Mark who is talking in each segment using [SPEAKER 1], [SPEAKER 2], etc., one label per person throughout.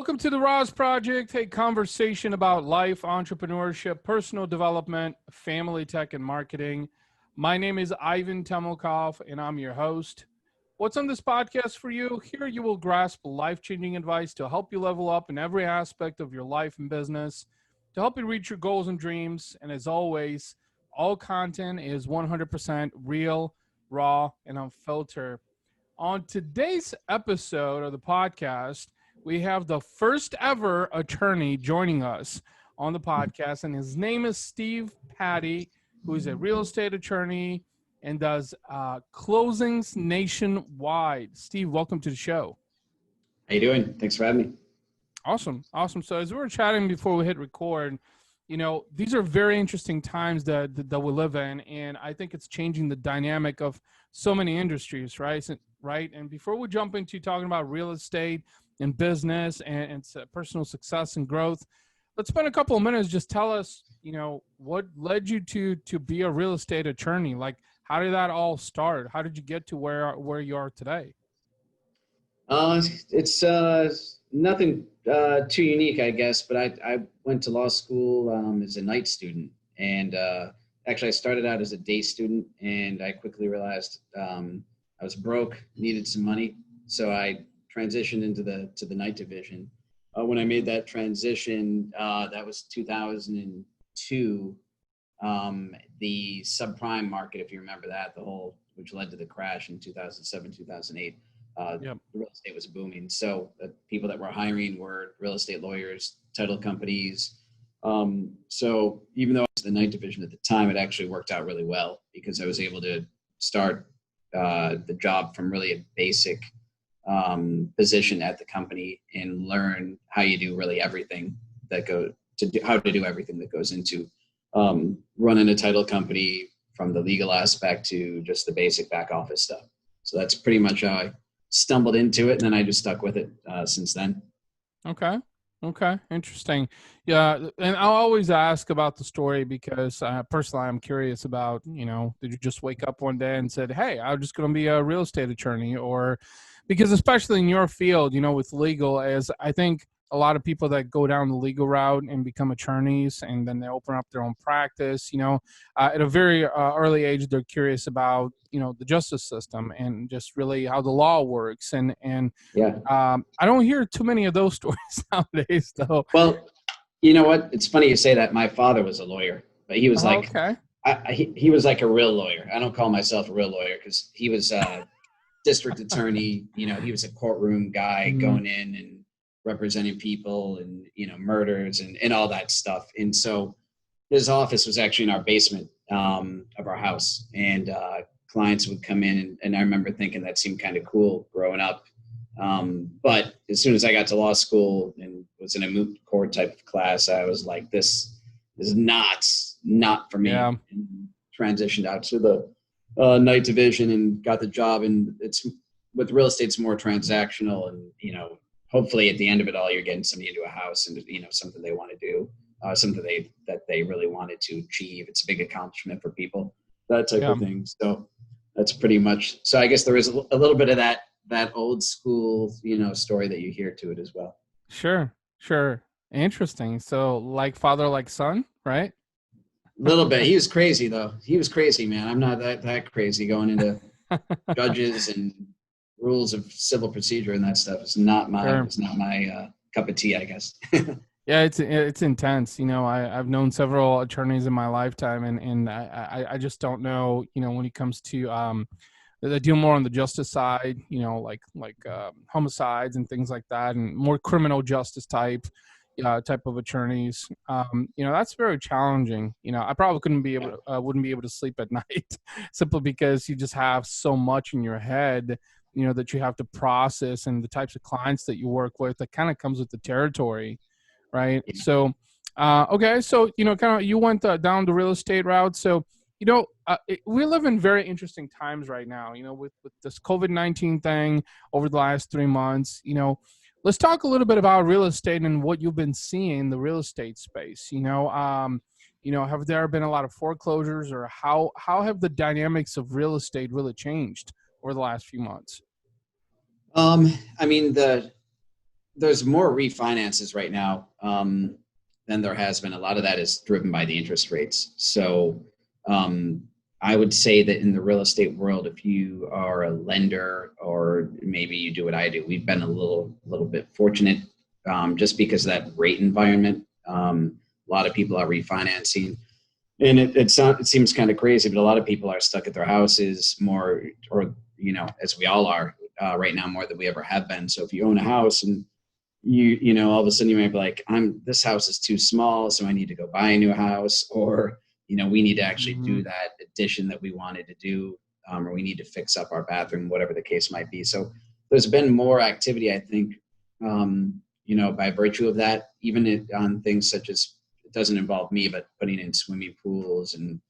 [SPEAKER 1] Welcome to the RAS Project, a conversation about life, entrepreneurship, personal development, family tech, and marketing. My name is Ivan Temelkov, and I'm your host. What's on this podcast for you? Here you will grasp life-changing advice to help you level up in every aspect of your life and business, to help you reach your goals and dreams. And as always, all content is 100% real, raw, and unfiltered. On today's episode of the podcast, we have the first ever attorney joining us on the podcast, and his name is Steve Patti, who is a real estate attorney and does closings nationwide. Steve, welcome to the show.
[SPEAKER 2] How you doing? Thanks for having me.
[SPEAKER 1] Awesome. So as we were chatting before we hit record, these are very interesting times that we live in, and I think it's changing the dynamic of so many industries, right? And before we jump into talking about real estate and business and personal success and growth, let's spend a couple of minutes. Just tell us, what led you to be a real estate attorney? Like, how did that all start? How did you get to where you are today?
[SPEAKER 2] It's nothing too unique, I guess, but I went to law school as a night student, and actually I started out as a day student, and I quickly realized I was broke, needed some money, so I transitioned into the night division. When I made that transition, that was 2002. The subprime market, if you remember that, which led to the crash in 2007, 2008.
[SPEAKER 1] Yep.
[SPEAKER 2] Real estate was booming. So the people that were hiring were real estate lawyers, title companies. So even though I was the night division at the time, it actually worked out really well because I was able to start the job from really a basic position at the company and learn how you do really everything how to do everything that goes into running a title company, from the legal aspect to just the basic back office stuff. So that's pretty much how I stumbled into it, and then I just stuck with it since then.
[SPEAKER 1] Okay. Interesting. Yeah. And I'll always ask about the story because personally, I'm curious about, did you just wake up one day and said, hey, I'm just going to be a real estate attorney? Or because especially in your field, with legal, as I think a lot of people that go down the legal route and become attorneys and then they open up their own practice, at a very early age, they're curious about, the justice system and just really how the law works. And
[SPEAKER 2] yeah,
[SPEAKER 1] I don't hear too many of those stories nowadays, though.
[SPEAKER 2] Well, you know what? It's funny you say that. My father was a lawyer, but he was
[SPEAKER 1] Okay.
[SPEAKER 2] he was like a real lawyer. I don't call myself a real lawyer because he was a district attorney. He was a courtroom guy going in and representing people and, murders and all that stuff. And so his office was actually in our basement of our house, and clients would come in. And I remember thinking that seemed kind of cool growing up. But as soon as I got to law school and was in a moot court type of class, I was like, this is not for me.
[SPEAKER 1] Yeah.
[SPEAKER 2] And transitioned out to the night division and got the job. And it's with real estate, it's more transactional, and, hopefully at the end of it all, you're getting somebody into a house and, something they want to do, something that they really wanted to achieve. It's a big accomplishment for people, that type of thing. So that's pretty much, so I guess there is a little bit of that old school, story that you hear to it as well.
[SPEAKER 1] Sure. Interesting. So like father, like son, right?
[SPEAKER 2] A little bit. He was crazy though. He was crazy, man. I'm not that crazy going into judges and rules of civil procedure and that stuff. It's not my cup of tea, I guess.
[SPEAKER 1] Yeah, it's intense. I've known several attorneys in my lifetime, and I just don't know, when it comes to they deal more on the justice side, like homicides and things like that, and more criminal justice type of attorneys. That's very challenging. I probably wouldn't be able to sleep at night simply because you just have so much in your head, that you have to process, and the types of clients that you work with, that kind of comes with the territory. Right.
[SPEAKER 2] Yeah.
[SPEAKER 1] So, okay. So, you went down the real estate route. So, we live in very interesting times right now, with this COVID-19 thing over the last 3 months. Let's talk a little bit about real estate and what you've been seeing in the real estate space. Have there been a lot of foreclosures, or how have the dynamics of real estate really changed over the last few months?
[SPEAKER 2] I mean, the there's more refinances right now than there has been. A lot of that is driven by the interest rates. So I would say that in the real estate world, if you are a lender or maybe you do what I do, we've been a little bit fortunate just because of that rate environment. A lot of people are refinancing. And it seems kind of crazy, but a lot of people are stuck at their houses more, or, as we all are right now, more than we ever have been. So if you own a house and all of a sudden you might be like, this house is too small, so I need to go buy a new house, or, we need to actually do that addition that we wanted to do, or we need to fix up our bathroom, whatever the case might be. So there's been more activity, I think, by virtue of that, even on things such as, it doesn't involve me, but putting in swimming pools and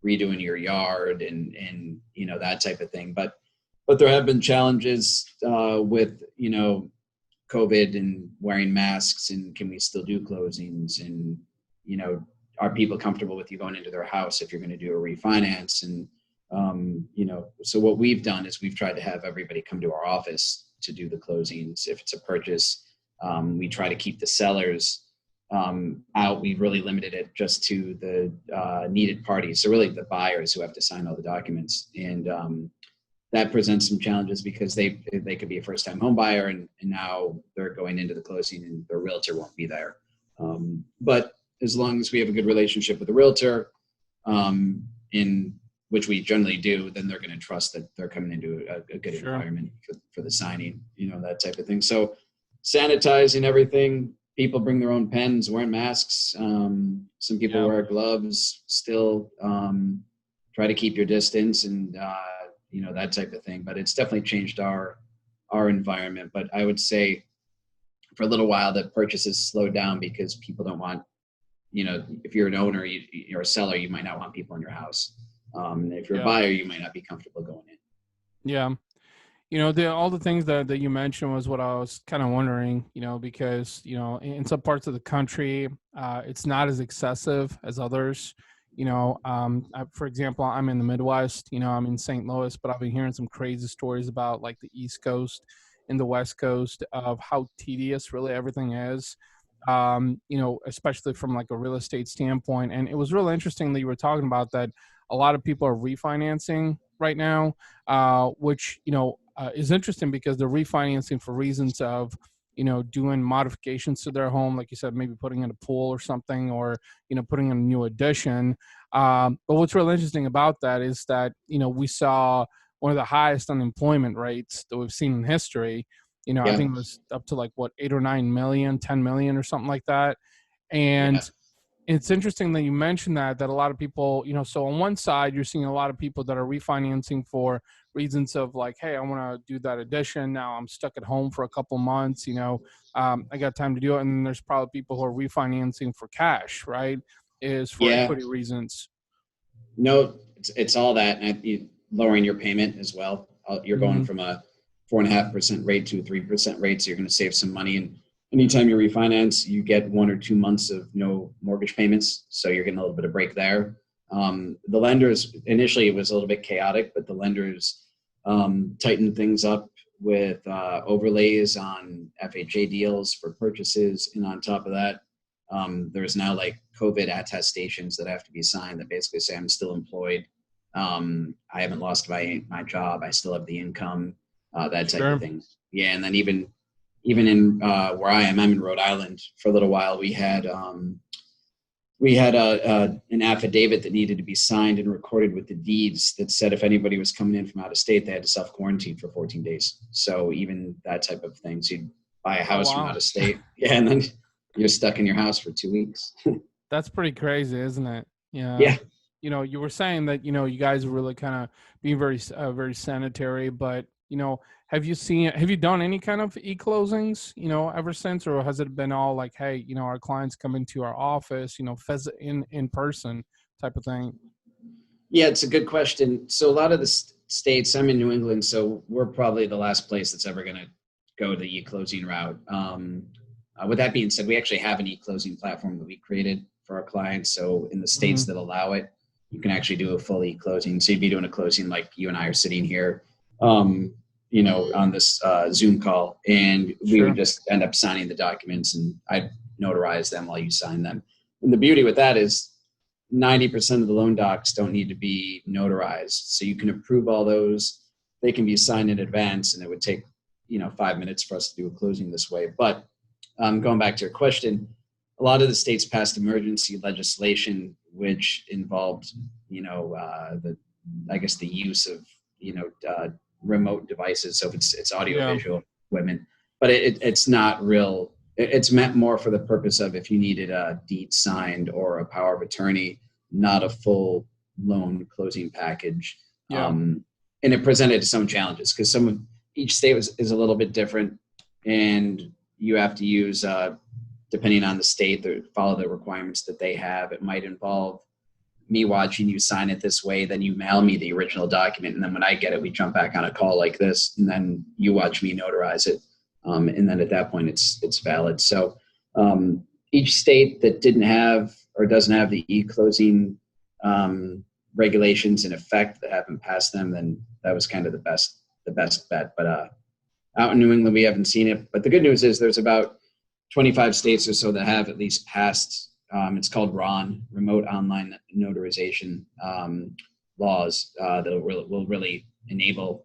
[SPEAKER 2] redoing your yard and that type of thing. But there have been challenges with, COVID and wearing masks, and can we still do closings, and, are people comfortable with you going into their house if you're going to do a refinance? And, so what we've done is we've tried to have everybody come to our office to do the closings. If it's a purchase, we try to keep the sellers out. We've really limited it just to the needed parties. So really the buyers who have to sign all the documents. And that presents some challenges because they could be a first-time home buyer and now they're going into the closing and their realtor won't be there. But as long as we have a good relationship with the realtor, in which we generally do, then they're going to trust that they're coming into a good environment for the signing, that type of thing. So sanitizing everything, people bring their own pens, wearing masks. Some people wear gloves still, try to keep your distance and, that type of thing. But it's definitely changed our environment. But I would say for a little while, the purchases slowed down because people don't want, if you're an owner, you're a seller, you might not want people in your house. If you're a buyer, you might not be comfortable going in.
[SPEAKER 1] Yeah. All the things that you mentioned was what I was kind of wondering, because, in some parts of the country, it's not as excessive as others. For example, I'm in the Midwest, I'm in St. Louis, but I've been hearing some crazy stories about like the East Coast and the West Coast of how tedious really everything is. Especially from like a real estate standpoint. And it was really interesting that you were talking about that a lot of people are refinancing right now, which, is interesting because they're refinancing for reasons of, doing modifications to their home, like you said, maybe putting in a pool or something, or, putting in a new addition. But what's really interesting about that is that, we saw one of the highest unemployment rates that we've seen in history. I think it was up to like 8 or 9 million, 10 million or something like that. And it's interesting that you mentioned that a lot of people, so on one side, you're seeing a lot of people that are refinancing for reasons of like, hey, I want to do that addition. Now I'm stuck at home for a couple months, I got time to do it. And then there's probably people who are refinancing for cash, right? Is for equity reasons.
[SPEAKER 2] No, it's all that. And lowering your payment as well. You're going from a 4.5% rate to a 3% rate. So you're going to save some money. And anytime you refinance, you get 1 or 2 months of no mortgage payments. So you're getting a little bit of break there. The lenders, initially it was a little bit chaotic, but the lenders tightened things up with overlays on FHA deals for purchases. And on top of that, there's now like COVID attestations that have to be signed that basically say I'm still employed. I haven't lost my job. I still have the income, that type of thing. Yeah. And then even in where I'm in Rhode Island for a little while, we had an affidavit that needed to be signed and recorded with the deeds that said if anybody was coming in from out of state, they had to self-quarantine for 14 days. So even that type of thing. So you'd buy a house from out of state. Yeah. And then you're stuck in your house for 2 weeks.
[SPEAKER 1] That's pretty crazy, isn't it?
[SPEAKER 2] Yeah.
[SPEAKER 1] You were saying that, you guys are really kind of being very, very sanitary, but, have you done any kind of e-closings, ever since, or has it been all like, hey, our clients come into our office, in person type of thing?
[SPEAKER 2] Yeah, it's a good question. So a lot of the states, I'm in New England, so we're probably the last place that's ever going to go the e-closing route. With that being said, we actually have an e-closing platform that we created for our clients. So in the states that allow it, you can actually do a full e-closing. So you'd be doing a closing like you and I are sitting here. on this Zoom call, and we would
[SPEAKER 1] Sure.
[SPEAKER 2] just end up signing the documents, and I'd notarize them while you sign them. And the beauty with that is 90% of the loan docs don't need to be notarized. So you can approve all those. They can be signed in advance, and it would take, 5 minutes for us to do a closing this way. But going back to your question, a lot of the states passed emergency legislation, which involved, the use of, remote devices. So if it's audio visual equipment, but it's not real. It's meant more for the purpose of if you needed a deed signed or a power of attorney, not a full loan closing package. And it presented some challenges because each state is a little bit different, and you have to use, depending on the state, follow the requirements that they have. It might involve me watching you sign it this way, then you mail me the original document, and then when I get it, we jump back on a call like this, and then you watch me notarize it, and then at that point, it's valid. So each state that didn't have or doesn't have the e-closing regulations in effect, that haven't passed them, then that was kind of the best bet. But out in New England, we haven't seen it. But the good news is there's about 25 states or so that have at least passed. It's called RON, Remote Online Notarization laws, that will really enable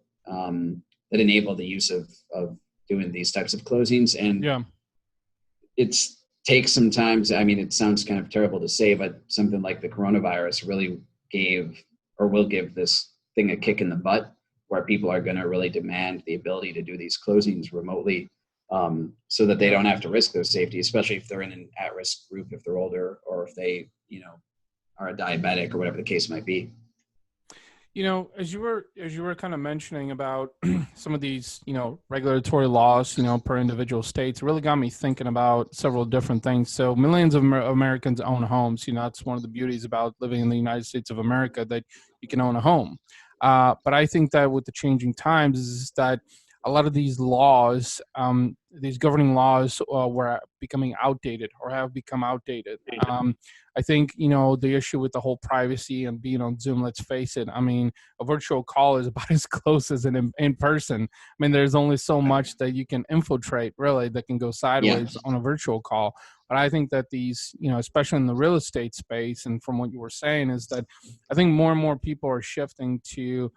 [SPEAKER 2] the use of doing these types of closings. And it takes some time. I mean, it sounds kind of terrible to say, but something like the coronavirus really will give this thing a kick in the butt, where people are going to really demand the ability to do these closings remotely. So that they don't have to risk their safety, especially if they're in an at-risk group, if they're older, or if they, are a diabetic or whatever the case might be.
[SPEAKER 1] As you were kind of mentioning about some of these, regulatory laws, per individual states, really got me thinking about several different things. So millions of Americans own homes. That's one of the beauties about living in the United States of America, that you can own a home. But I think that with the changing times is that a lot of these laws, these governing laws, were becoming outdated or have become outdated. I think, the issue with the whole privacy and being on Zoom, let's face it, I mean, a virtual call is about as close as an in person. I mean, there's only so much that you can infiltrate, really, that can go sideways on a virtual call. But I think that these, especially in the real estate space, and from what you were saying, is that I think more and more people are shifting to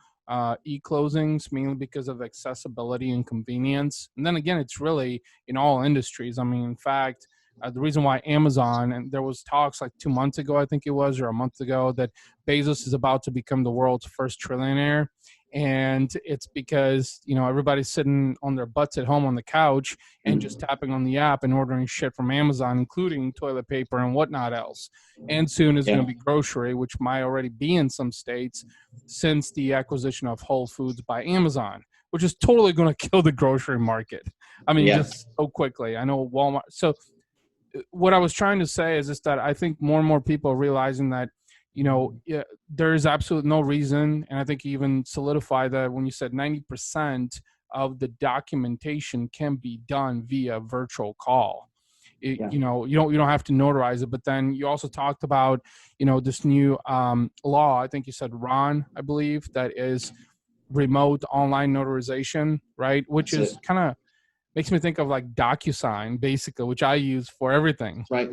[SPEAKER 1] e-closings, mainly because of accessibility and convenience. And then again, it's really in all industries. I mean, in fact, the reason why Amazon, and there was talks like 2 months ago, I think it was, or a month ago, that Bezos is about to become the world's first trillionaire. And it's because, everybody's sitting on their butts at home on the couch and just tapping on the app and ordering shit from Amazon, including toilet paper and whatnot else. And soon is going to be grocery, which might already be in some states since the acquisition of Whole Foods by Amazon, which is totally going to kill the grocery market. I mean, just so quickly. I know Walmart. So what I was trying to say is just that I think more and more people are realizing that, there is absolutely no reason. And I think you even solidify that when you said 90% of the documentation can be done via virtual call. You don't have to notarize it. But then you also talked about, this new law. I think you said RON, I believe, that is remote online notarization, right? Which is kind of makes me think of like DocuSign, basically, which I use for everything.
[SPEAKER 2] Right.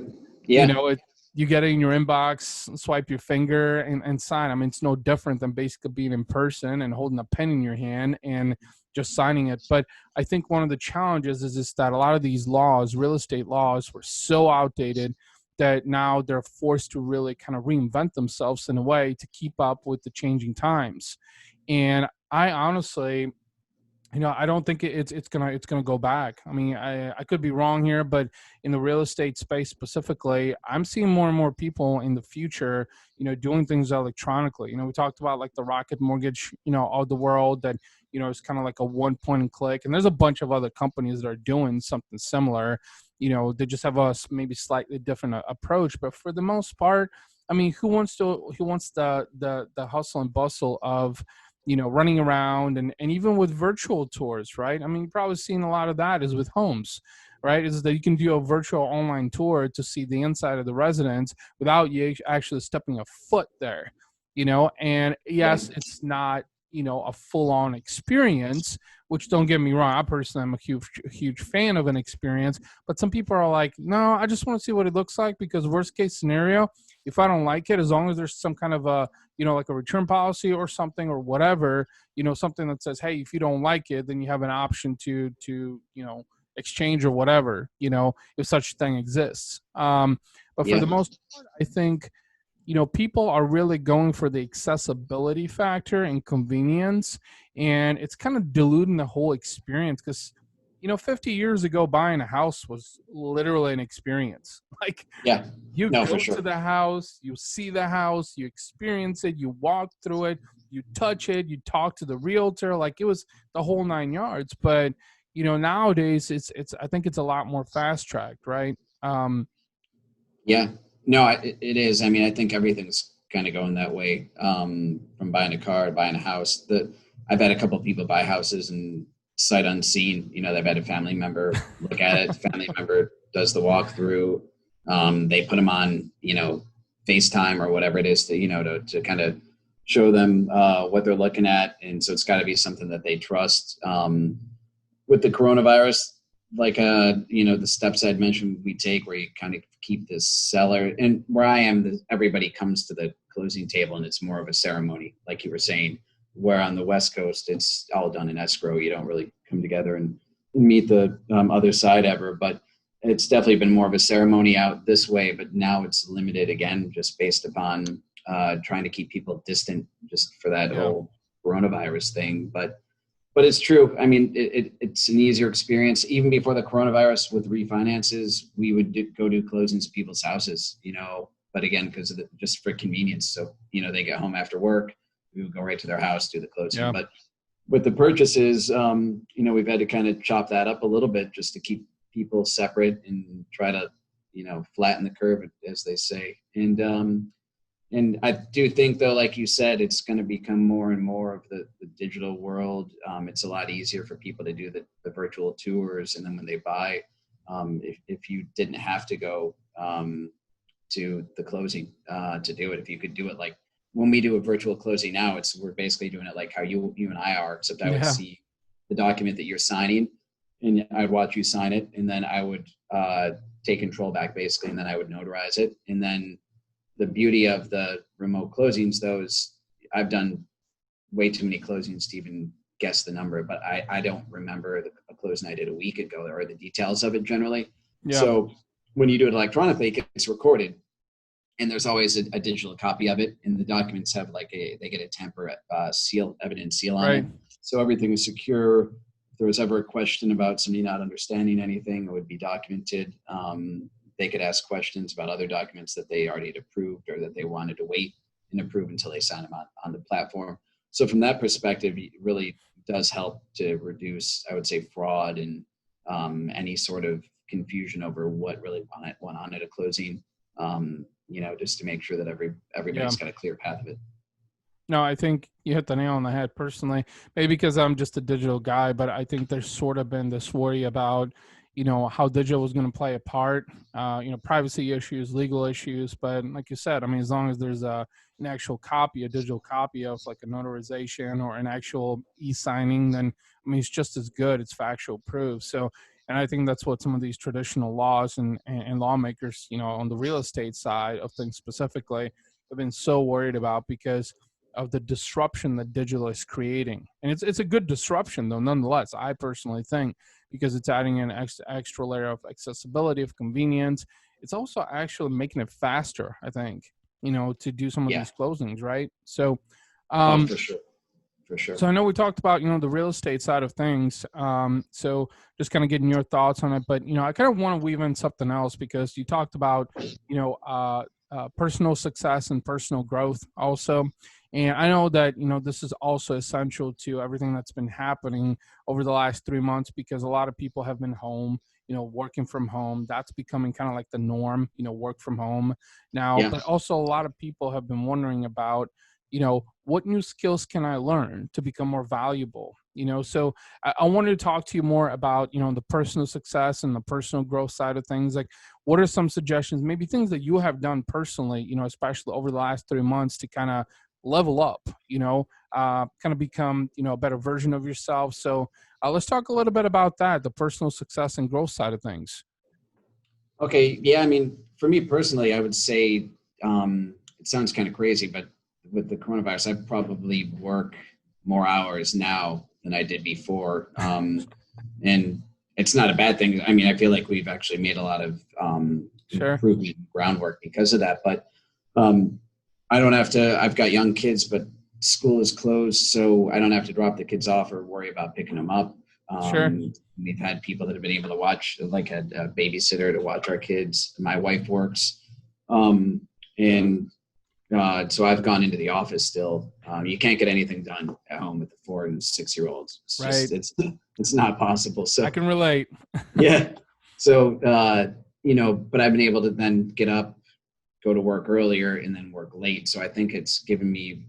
[SPEAKER 2] Yeah.
[SPEAKER 1] You get it in your inbox, swipe your finger and sign. I mean, it's no different than basically being in person and holding a pen in your hand and just signing it. But I think one of the challenges is that a lot of these laws, real estate laws, were so outdated that now they're forced to really kind of reinvent themselves in a way to keep up with the changing times. And I honestly, I don't think it's gonna go back. I mean, I could be wrong here, but in the real estate space specifically, I'm seeing more and more people in the future, doing things electronically. We talked about like the Rocket Mortgage, of the world that, it's kind of like a one point and click. And there's a bunch of other companies that are doing something similar. They just have a maybe slightly different approach, but for the most part, I mean, who wants the hustle and bustle of running around and even with virtual tours, right? I mean, you've probably seen a lot of that is with homes, right? Is that you can do a virtual online tour to see the inside of the residence without you actually stepping a foot there, and yes, it's not a full-on experience, which, don't get me wrong, I personally am a huge fan of an experience, but some people are like, no, I just want to see what it looks like, because worst case scenario, if I don't like it, as long as there's some kind of a, like a return policy or something or whatever, something that says, hey, if you don't like it, then you have an option to exchange or whatever, if such thing exists. But for the most part, I think, people are really going for the accessibility factor and convenience, and it's kind of diluting the whole experience, because 50 years ago, buying a house was literally an experience. Like, you go to the house, you see the house, you experience it, you walk through it, you touch it, you talk to the realtor, like it was the whole 9 yards. But nowadays I think it's a lot more fast tracked, right?
[SPEAKER 2] No, it is. I mean, I think everything's kind of going that way, from buying a car to buying a house. I've had a couple of people buy houses and sight unseen. They've had a family member look at it. Family member does the walkthrough. They put them on, FaceTime or whatever it is to kind of show them what they're looking at. And so it's got to be something that they trust. With the coronavirus, like the steps I'd mentioned we take, where you kind of keep this seller, and where I am, everybody comes to the closing table and it's more of a ceremony, like you were saying, where on the West Coast it's all done in escrow. You don't really come together and meet the other side ever, but it's definitely been more of a ceremony out this way. But now it's limited again, just based upon trying to keep people distant, just for that whole coronavirus thing. But it's true. I mean, it's an easier experience. Even before the coronavirus, with refinances, we would go do closings at people's houses, but again, because of just for convenience. So, they get home after work, we would go right to their house, do the closing. Yeah. But with the purchases, we've had to kind of chop that up a little bit, just to keep people separate and try to, flatten the curve, as they say. And I do think, though, like you said, it's going to become more and more of the digital world. It's a lot easier for people to do the virtual tours. And then when they buy, if you didn't have to go to the closing to do it, if you could do it like when we do a virtual closing now, we're basically doing it like how you and I are, except I would see the document that you're signing, and I'd watch you sign it, and then I would take control back, basically, and then I would notarize it. And then the beauty of the remote closings, though, is I've done way too many closings to even guess the number, but I don't remember a closing I did a week ago, or the details of it generally. Yeah. So when you do it electronically, it gets recorded, and there's always a digital copy of it, and the documents have they get a tamper seal, evidence seal on it. So everything is secure. If there was ever a question about somebody not understanding anything, it would be documented. They could ask questions about other documents that they already had approved, or that they wanted to wait and approve until they sign them on the platform. So from that perspective, it really does help to reduce, I would say, fraud and any sort of confusion over what really went on at a closing, just to make sure that everybody's got a clear path of it.
[SPEAKER 1] No, I think you hit the nail on the head personally, maybe because I'm just a digital guy, but I think there's sort of been this worry about, how digital is going to play a part, privacy issues, legal issues. But like you said, I mean, as long as there's an actual copy, a digital copy of like a notarization or an actual e-signing, then, I mean, it's just as good. It's factual proof. So, and I think that's what some of these traditional laws and lawmakers, on the real estate side of things specifically, have been so worried about, because of the disruption that digital is creating. And it's a good disruption, though, nonetheless, I personally think, because it's adding an extra layer of accessibility, of convenience. It's also actually making it faster, I think, to do some of these closings, right? So,
[SPEAKER 2] for sure.
[SPEAKER 1] So I know we talked about, the real estate side of things. So just kind of getting your thoughts on it, but, I kind of want to weave in something else, because you talked about, personal success and personal growth also. And I know that, this is also essential to everything that's been happening over the last 3 months, because a lot of people have been home, working from home. That's becoming kind of like the norm, work from home now. Yeah. But also a lot of people have been wondering about, what new skills can I learn to become more valuable? So I wanted to talk to you more about, the personal success and the personal growth side of things. Like, what are some suggestions, maybe things that you have done personally, especially over the last 3 months, to kind of level up, kind of become, a better version of yourself. So let's talk a little bit about that, the personal success and growth side of things.
[SPEAKER 2] Okay. Yeah. I mean, for me personally, I would say it sounds kind of crazy, but with the coronavirus, I probably work more hours now than I did before. And it's not a bad thing. I mean, I feel like we've actually made a lot of
[SPEAKER 1] Sure.
[SPEAKER 2] improvement groundwork because of that. But I don't have to, I've got young kids, but school is closed, so I don't have to drop the kids off or worry about picking them up.
[SPEAKER 1] Sure.
[SPEAKER 2] We've had people that have been able to watch, like a babysitter to watch our kids. My wife works. And so I've gone into the office still. You can't get anything done at home with the 4 and 6 year olds. It's
[SPEAKER 1] Right.
[SPEAKER 2] just, it's not possible. So
[SPEAKER 1] I can relate.
[SPEAKER 2] yeah. So, but I've been able to then get up, go to work earlier, and then work late. So I think it's given me,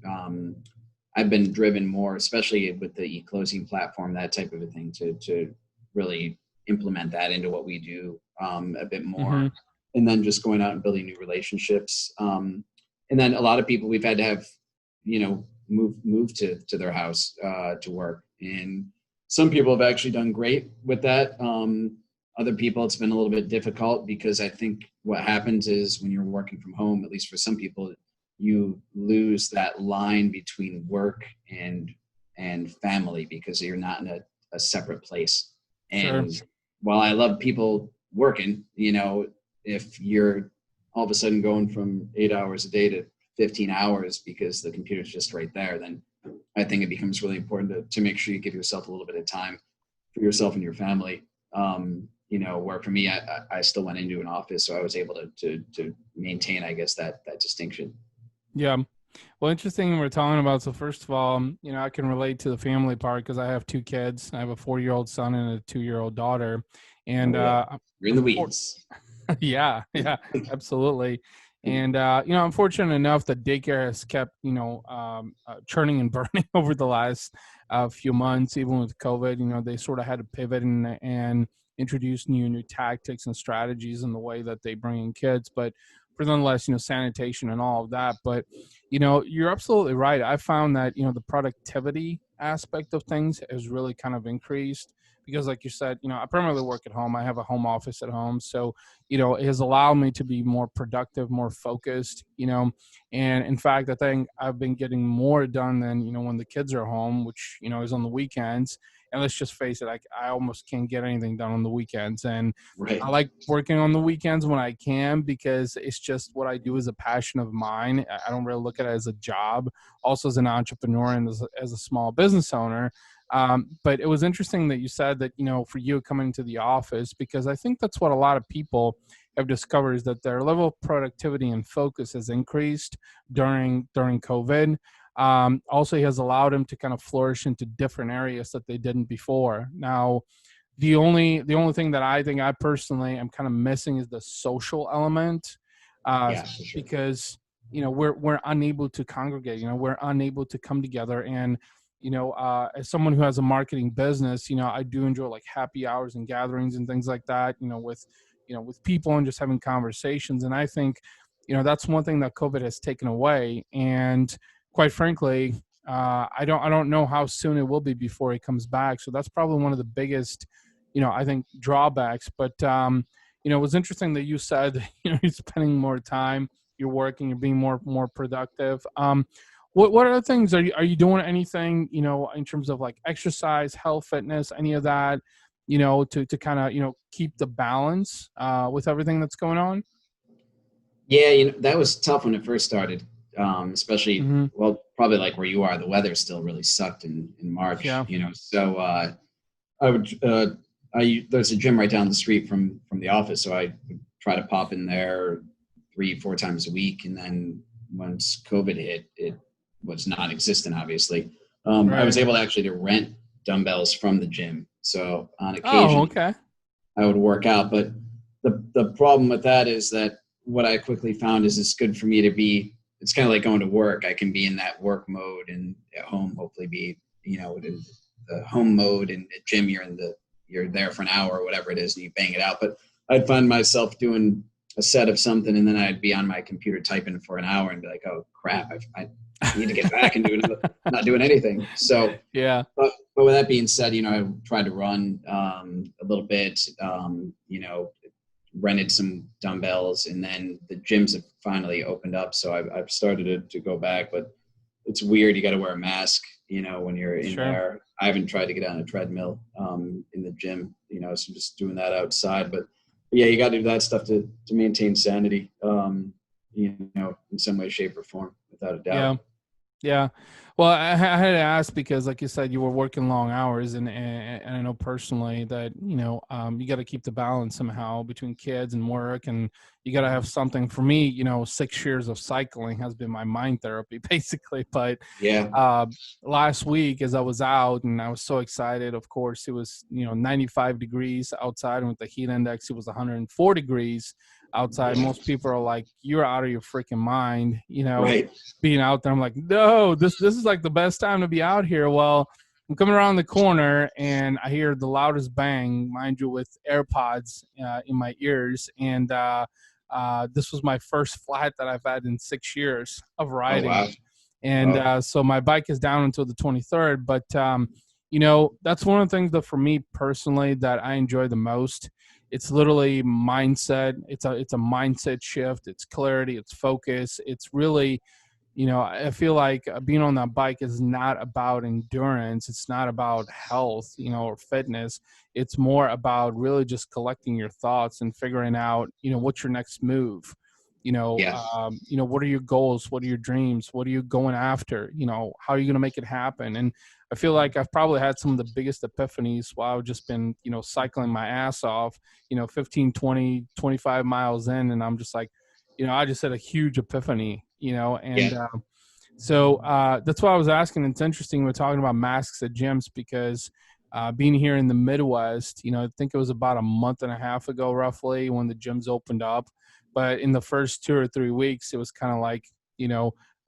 [SPEAKER 2] I've been driven more, especially with the e-closing platform, that type of a thing, to really implement that into what we do a bit more.
[SPEAKER 1] Mm-hmm.
[SPEAKER 2] And then just going out and building new relationships. And then a lot of people we've had to have, move to their house to work. And some people have actually done great with that. Other people, it's been a little bit difficult because I think what happens is when you're working from home, at least for some people, you lose that line between work and family because you're not in a separate place. And
[SPEAKER 1] Sure.
[SPEAKER 2] while I love people working, if you're all of a sudden going from 8 hours a day to 15 hours because the computer's just right there, then I think it becomes really important to make sure you give yourself a little bit of time for yourself and your family. Where for me, I still went into an office, so I was able to maintain, I guess, that distinction.
[SPEAKER 1] Yeah. Well, interesting we're talking about. So first of all, I can relate to the family part because I have 2 kids. I have a 4-year-old son and a 2-year-old daughter. And
[SPEAKER 2] You're in the weeds.
[SPEAKER 1] yeah, absolutely. And I'm fortunate enough that daycare has kept, churning and burning over the last few months, even with COVID. They sort of had to pivot and introduce new tactics and strategies in the way that they bring in kids. But for nonetheless, sanitation and all of that. But you're absolutely right. I found that the productivity aspect of things has really kind of increased because, like you said, I primarily work at home. I have a home office at home, so it has allowed me to be more productive, more focused. And in fact, I think I've been getting more done than when the kids are home, which is on the weekends. And let's just face it, I almost can't get anything done on the weekends. And
[SPEAKER 2] Right.
[SPEAKER 1] I like working on the weekends when I can because it's just what I do as a passion of mine. I don't really look at it as a job. Also, as an entrepreneur and as a small business owner. But it was interesting that you said that, for you coming to the office, because I think that's what a lot of people have discovered is that their level of productivity and focus has increased during COVID. Also, he has allowed him to kind of flourish into different areas that they didn't before. Now, the only thing that I think I personally am kind of missing is the social element,
[SPEAKER 2] Yeah, for sure.
[SPEAKER 1] because we're unable to congregate. We're unable to come together. And as someone who has a marketing business, I do enjoy like happy hours and gatherings and things like that. With people and just having conversations. And I think that's one thing that COVID has taken away. And quite frankly, I don't know how soon it will be before it comes back. So that's probably one of the biggest, I think, drawbacks. But it was interesting that you said that, you're spending more time, you're working, you're being more productive. What other things are you doing? Anything in terms of like exercise, health, fitness, any of that? To kind of keep the balance with everything that's going on.
[SPEAKER 2] Yeah, that was tough when it first started, especially,
[SPEAKER 1] Mm-hmm.
[SPEAKER 2] well, probably like where you are, the weather still really sucked in March,
[SPEAKER 1] Yeah.
[SPEAKER 2] So I would, there's a gym right down the street from the office, so I would try to pop in there 3-4 times a week. And then once COVID hit, it was non-existent, obviously. I was
[SPEAKER 1] Right.
[SPEAKER 2] able to actually rent dumbbells from the gym. So on
[SPEAKER 1] Oh,
[SPEAKER 2] occasion,
[SPEAKER 1] okay.
[SPEAKER 2] I would work out. But the problem with that is that what I quickly found is it's good for me to be, it's kind of like going to work. I can be in that work mode, and at home, hopefully be, in the home mode. And at gym, you're there for an hour or whatever it is, and you bang it out. But I'd find myself doing a set of something, and then I'd be on my computer typing for an hour and be like, oh crap, need to get back and not doing anything. So,
[SPEAKER 1] Yeah.
[SPEAKER 2] but with that being said, I tried to run a little bit, rented some dumbbells, and then the gyms have finally opened up. So I've started to go back, but it's weird. You got to wear a mask, when you're in
[SPEAKER 1] Sure.
[SPEAKER 2] there. I haven't tried to get on a treadmill in the gym, so just doing that outside. But yeah, you got to do that stuff to maintain sanity, in some way, shape, or form, without a doubt.
[SPEAKER 1] Yeah. Yeah. Well, I had to ask because, like you said, you were working long hours, and I know personally that you got to keep the balance somehow between kids and work, and you got to have something. For me, 6 years of cycling has been my mind therapy, basically. But
[SPEAKER 2] Yeah.
[SPEAKER 1] last week, as I was out, and I was so excited. Of course, it was 95 degrees outside, and with the heat index, it was 104 degrees outside. Most people are like, "You're out of your freaking mind,"
[SPEAKER 2] Right.
[SPEAKER 1] being out there. I'm like, no, this is like the best time to be out here. Well, I'm coming around the corner and I hear the loudest bang, mind you, with AirPods in my ears. And this was my first flat that I've had in 6 years of
[SPEAKER 2] Oh,
[SPEAKER 1] riding.
[SPEAKER 2] wow.
[SPEAKER 1] And
[SPEAKER 2] Oh.
[SPEAKER 1] so my bike is down until the 23rd. But, that's one of the things that for me personally that I enjoy the most. It's literally mindset. It's a mindset shift. It's clarity. It's focus. It's really, I feel like being on that bike is not about endurance. It's not about health, or fitness. It's more about really just collecting your thoughts and figuring out, what's your next move.
[SPEAKER 2] Yeah.
[SPEAKER 1] What are your goals? What are your dreams? What are you going after? How are you going to make it happen? And I feel like I've probably had some of the biggest epiphanies while I've just been, cycling my ass off, 15, 20, 25 miles in. And I'm just like, I just had a huge epiphany, and
[SPEAKER 2] Yeah.
[SPEAKER 1] so that's why I was asking. It's interesting we're talking about masks at gyms because being here in the Midwest, I think it was about a month and a half ago, roughly, when the gyms opened up. But in the first 2 or 3 weeks, it was kind of like,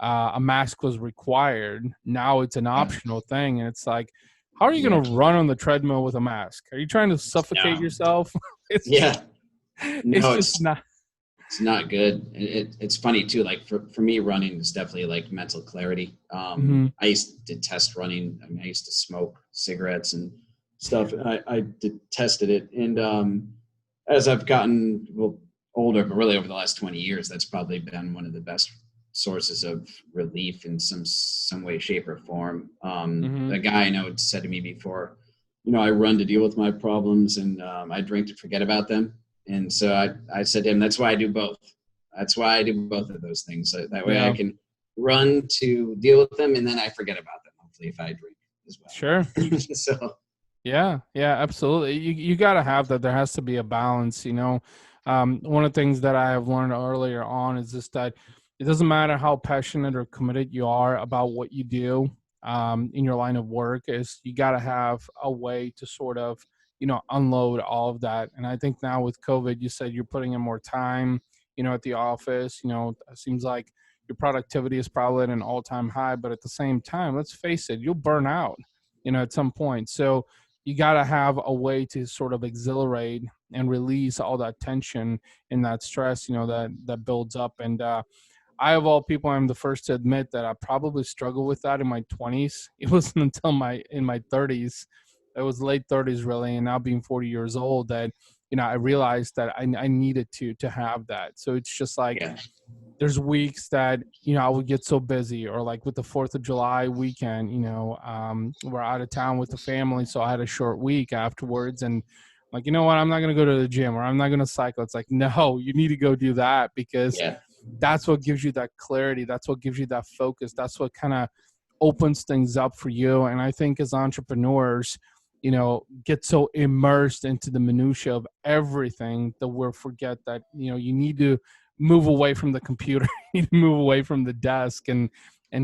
[SPEAKER 1] a mask was required. Now it's an optional thing. And it's like, how are you
[SPEAKER 2] Yeah.
[SPEAKER 1] going to run on the treadmill with a mask? Are you trying to suffocate
[SPEAKER 2] No.
[SPEAKER 1] yourself?
[SPEAKER 2] Yeah.
[SPEAKER 1] It's
[SPEAKER 2] No,
[SPEAKER 1] just not.
[SPEAKER 2] it's not good. It's funny too. Like for me, running is definitely like mental clarity. I used to detest running. I mean, I used to smoke cigarettes and stuff. I detested it. And as I've gotten older, but really over the last 20 years, that's probably been one of the best sources of relief in some way, shape, or form. A guy I know said to me before, I run to deal with my problems, and I drink to forget about them. And so I said to him, that's why I do both. That's why I do both of those things. So that way I can run to deal with them, and then I forget about them, hopefully, if I drink as well.
[SPEAKER 1] Sure.
[SPEAKER 2] So
[SPEAKER 1] yeah, absolutely. You got to have that. There has to be a balance, one of the things that I have learned earlier on is just that it doesn't matter how passionate or committed you are about what you do in your line of work, is you got to have a way to sort of, unload all of that. And I think now with COVID, you said you're putting in more time, at the office. It seems like your productivity is probably at an all-time high, but at the same time, let's face it, you'll burn out, at some point. So you got to have a way to sort of exhilarate and release all that tension and that stress, that builds up. And I, of all people, I'm the first to admit that I probably struggled with that in my 20s. It wasn't until in my 30s, it was late 30s really, and now being 40 years old, that I realized that I needed to have that. So it's just like there's weeks that I would get so busy, or like with the 4th of July weekend, we're out of town with the family, so I had a short week afterwards, and like, you know what, I'm not going to go to the gym, or I'm not going to cycle. It's like, no, you need to go do that, because that's what gives you that clarity. That's what gives you that focus. That's what kind of opens things up for you. And I think as entrepreneurs, get so immersed into the minutia of everything that we'll forget that, you need to move away from the computer, you need to move away from the desk and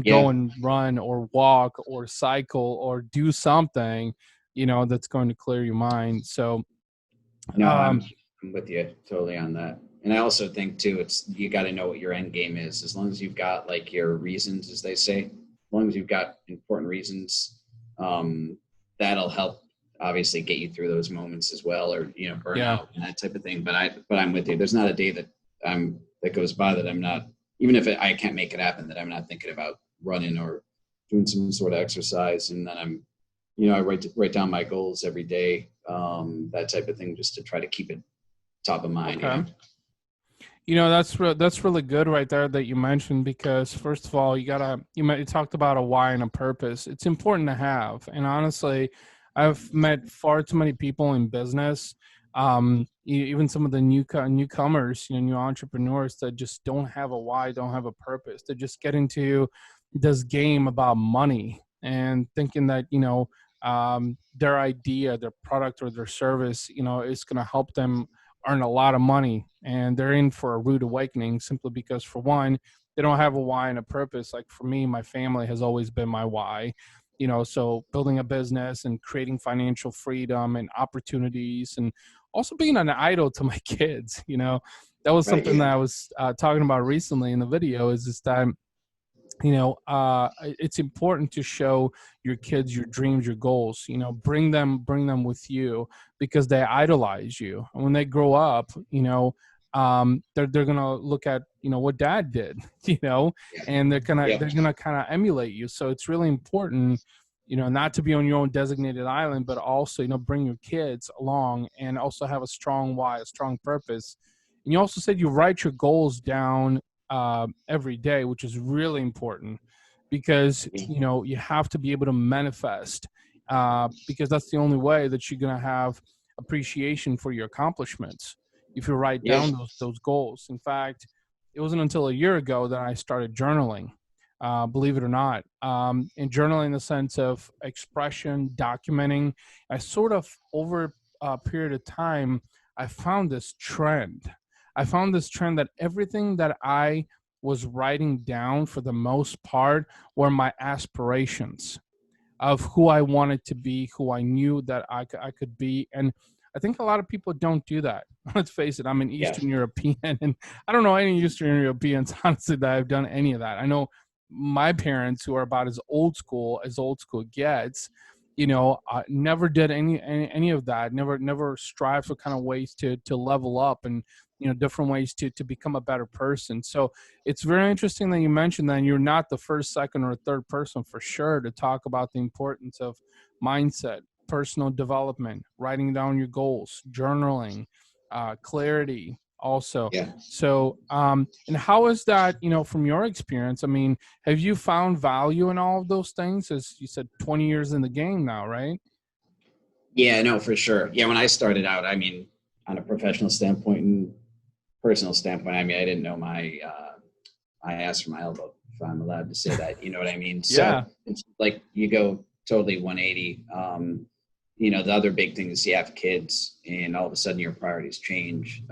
[SPEAKER 1] go and run or walk or cycle or do something, that's going to clear your mind. So,
[SPEAKER 2] no, I'm with you totally on that. And I also think too, you got to know what your end game is. As long as you've got like your reasons, as they say, as long as you've got important reasons, that'll help obviously get you through those moments as well, or burnout and that type of thing. But I'm with you. There's not a day that goes by that I'm not, even if I can't make it happen, that I'm not thinking about running or doing some sort of exercise. And then I'm, I write down my goals every day, that type of thing, just to try to keep it top of mind.
[SPEAKER 1] Okay. That's really good right there that you mentioned, because first of all, you talked about a why and a purpose. It's important to have. And honestly, I've met far too many people in business, even some of the newcomers, new entrepreneurs that just don't have a why, don't have a purpose. They just get into this game about money and thinking that, their idea, their product or their service, is going to help them earn a lot of money, and they're in for a rude awakening simply because, for one, they don't have a why and a purpose. Like for me, my family has always been my why, so building a business and creating financial freedom and opportunities, and also being an idol to my kids. That was
[SPEAKER 2] Right.
[SPEAKER 1] something that I was talking about recently in the video, is this time, it's important to show your kids your dreams, your goals, bring them with you, because they idolize you. And when they grow up, they're going to look at, what dad did, and they're going to kind of emulate you. So it's really important, not to be on your own designated island, but also, bring your kids along and also have a strong why, a strong purpose. And you also said you write your goals down every day, which is really important, because you have to be able to manifest, because that's the only way that you're going to have appreciation for your accomplishments, if you write down those goals. In fact, it wasn't until a year ago that I started journaling, believe it or not, and journaling in the sense of expression, documenting. I sort of, over a period of time, I found this trend that everything that I was writing down, for the most part, were my aspirations of who I wanted to be, who I knew that I could be. And I think a lot of people don't do that. Let's face it, I'm an Eastern European, and I don't know any Eastern Europeans, honestly, that have done any of that. I know my parents, who are about as old school gets, never did any of that, never strived for kind of ways to level up, and different ways to become a better person. So it's very interesting that you mentioned that you're not the first, second, or third person, for sure, to talk about the importance of mindset, personal development, writing down your goals, journaling, clarity also. So and how is that, from your experience? I mean, have you found value in all of those things? As you said, 20 years in the game now, right?
[SPEAKER 2] Yeah, no, for sure. Yeah, when I started out, I mean, on a professional standpoint and personal standpoint, I mean, I didn't know my ass from my elbow, if I'm allowed to say that. You know what I mean? So it's like you go totally 180. The other big thing is you have kids, and all of a sudden your priorities change.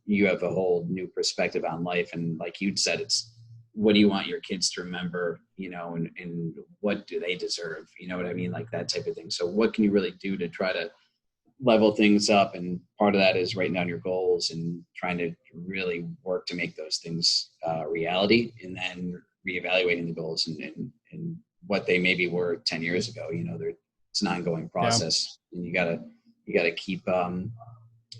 [SPEAKER 2] You have a whole new perspective on life, and like you'd said, it's what do you want your kids to remember, and what do they deserve? You know what I mean? Like that type of thing. So what can you really do to try to level things up? And part of that is writing down your goals and trying to really work to make those things reality, and then reevaluating the goals and what they maybe were 10 years ago. It's an ongoing process, and you gotta keep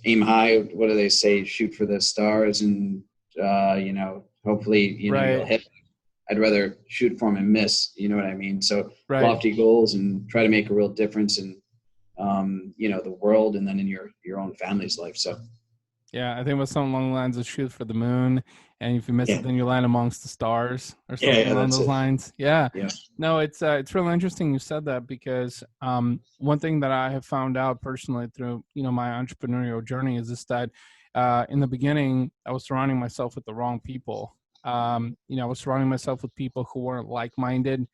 [SPEAKER 2] aim high. What do they say? Shoot for the stars, and hopefully you'll hit. I'd rather shoot for them and miss. You know what I mean? So lofty goals, and try to make a real difference in the world, and then in your own family's life. So
[SPEAKER 1] yeah, I think it was something along the lines of shoot for the moon, and if you miss it, then you land amongst the stars, or something along those lines. No, it's really interesting you said that, because one thing that I have found out personally through my entrepreneurial journey is this, that in the beginning I was surrounding myself with the wrong people. I was surrounding myself with people who weren't like-minded.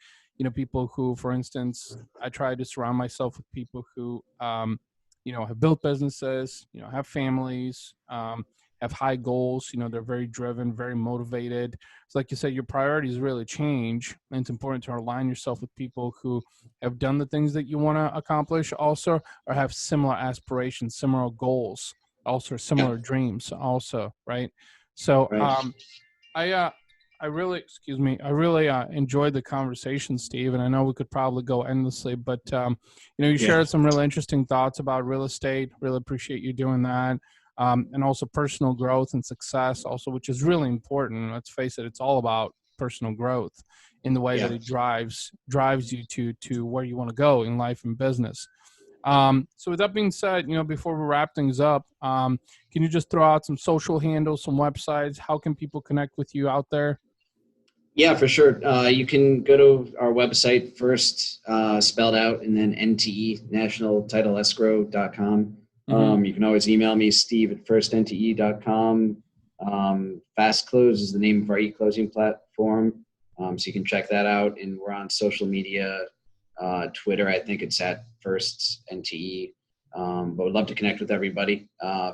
[SPEAKER 1] People who, for instance, I tried to surround myself with people who have built businesses, have families, have high goals. They're very driven, very motivated. So like you said, your priorities really change, and it's important to align yourself with people who have done the things that you want to accomplish also, or have similar aspirations, similar goals, also similar dreams also, right? So I really enjoyed the conversation, Steve, and I know we could probably go endlessly, but you shared some really interesting thoughts about real estate. Really appreciate you doing that, and also personal growth and success, also, which is really important. Let's face it, it's all about personal growth in the way that it drives you to where you want to go in life and business. So with that being said, before we wrap things up, can you just throw out some social handles, some websites? How can people connect with you out there?
[SPEAKER 2] Yeah, for sure. You can go to our website first, spelled out, and then NTE, nationaltitleescrow.com. You can always email me, steve@firstnte.com. Fast Close is the name of our e-closing platform. So you can check that out. And we're on social media, Twitter, I think it's at First NTE. But would love to connect with everybody.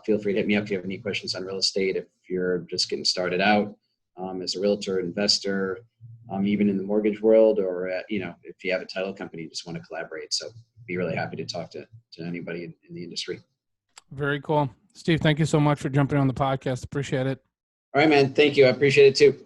[SPEAKER 2] Feel free to hit me up if you have any questions on real estate, if you're just getting started out as a realtor, investor, even in the mortgage world, or if you have a title company, you just want to collaborate. So be really happy to talk to anybody in the industry.
[SPEAKER 1] Very cool. Steve, thank you so much for jumping on the podcast. Appreciate it.
[SPEAKER 2] All right, man. Thank you. I appreciate it too.